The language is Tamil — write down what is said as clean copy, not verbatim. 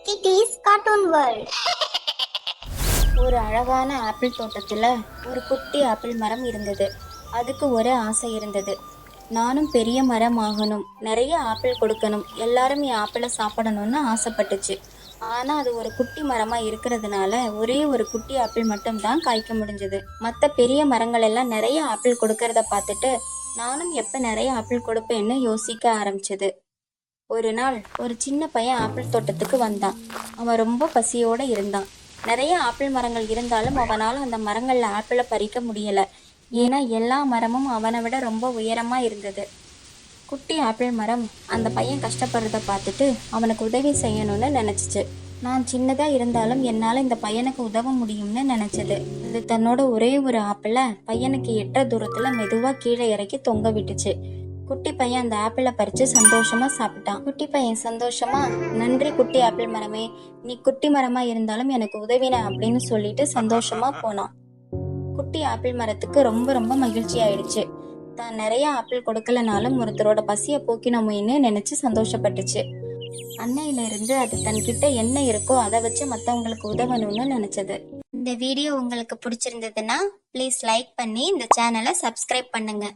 Kitties cartoon world. ஒரு அழகான ஆப்பிள் தோட்டத்தில் ஒரு குட்டி ஆப்பிள் மரம் இருந்தது. அதுக்கு ஒரு ஆசை இருந்தது. நானும் பெரிய மரம் ஆகணும், நிறைய ஆப்பிள் கொடுக்கணும், எல்லாரும் என் ஆப்பிளை சாப்பிடணும்னு ஆசைப்பட்டுச்சு. ஆனால் அது ஒரு குட்டி மரமாக இருக்கிறதுனால ஒரே ஒரு குட்டி ஆப்பிள் மட்டும்தான் காய்க்க முடிஞ்சது. மற்ற பெரிய மரங்கள் எல்லாம் நிறைய ஆப்பிள் கொடுக்கறத பார்த்துட்டு நானும் எப்போ நிறைய ஆப்பிள் கொடுப்பேன்னு யோசிக்க ஆரம்பிச்சது. ஒரு நாள் ஒரு சின்ன பையன் ஆப்பிள் தோட்டத்துக்கு வந்தான். அவன் ரொம்ப பசியோடு இருந்தான். நிறைய ஆப்பிள் மரங்கள் இருந்தாலும் அவனால் அந்த மரங்களில் ஆப்பிளை பறிக்க முடியலை. ஏன்னா எல்லா மரமும் அவனை விட ரொம்ப உயரமாக இருந்தது. குட்டி ஆப்பிள் மரம் அந்த பையன் கஷ்டப்படுறத பார்த்துட்டு அவனுக்கு உதவி செய்யணும்னு நினச்சிச்சு. நான் சின்னதாக இருந்தாலும் என்னால் இந்த பையனுக்கு உதவ முடியும்னு நினச்சது. அது தன்னோட ஒரே ஒரு ஆப்பிளை பையனுக்கு எட்ட தூரத்தில் மெதுவாக கீழே இறக்கி தொங்க விட்டுச்சு. குட்டி பையன் அந்த ஆப்பிளை பறித்து சந்தோஷமாக சாப்பிட்டான். குட்டி பையன் சந்தோஷமா, நன்றி குட்டி ஆப்பிள் மரமே, நீ குட்டி மரமாக இருந்தாலும் எனக்கு உதவின அப்படின்னு சொல்லிட்டு சந்தோஷமா போனான். குட்டி ஆப்பிள் மரத்துக்கு ரொம்ப ரொம்ப மகிழ்ச்சி ஆயிடுச்சு. தான் நிறைய ஆப்பிள் கொடுக்கலனாலும் ஒருத்தரோட பசியை போக்கினோமேன்னு நினைச்சு சந்தோஷப்பட்டுச்சு. அன்னையிலிருந்து அது தன்கிட்ட என்ன இருக்கோ அதை வச்சு மற்றவங்களுக்கு உதவணும்னு நினைச்சது. இந்த வீடியோ உங்களுக்கு பிடிச்சிருந்ததுன்னா ப்ளீஸ் லைக் பண்ணி இந்த சேனலை சப்ஸ்கிரைப் பண்ணுங்க.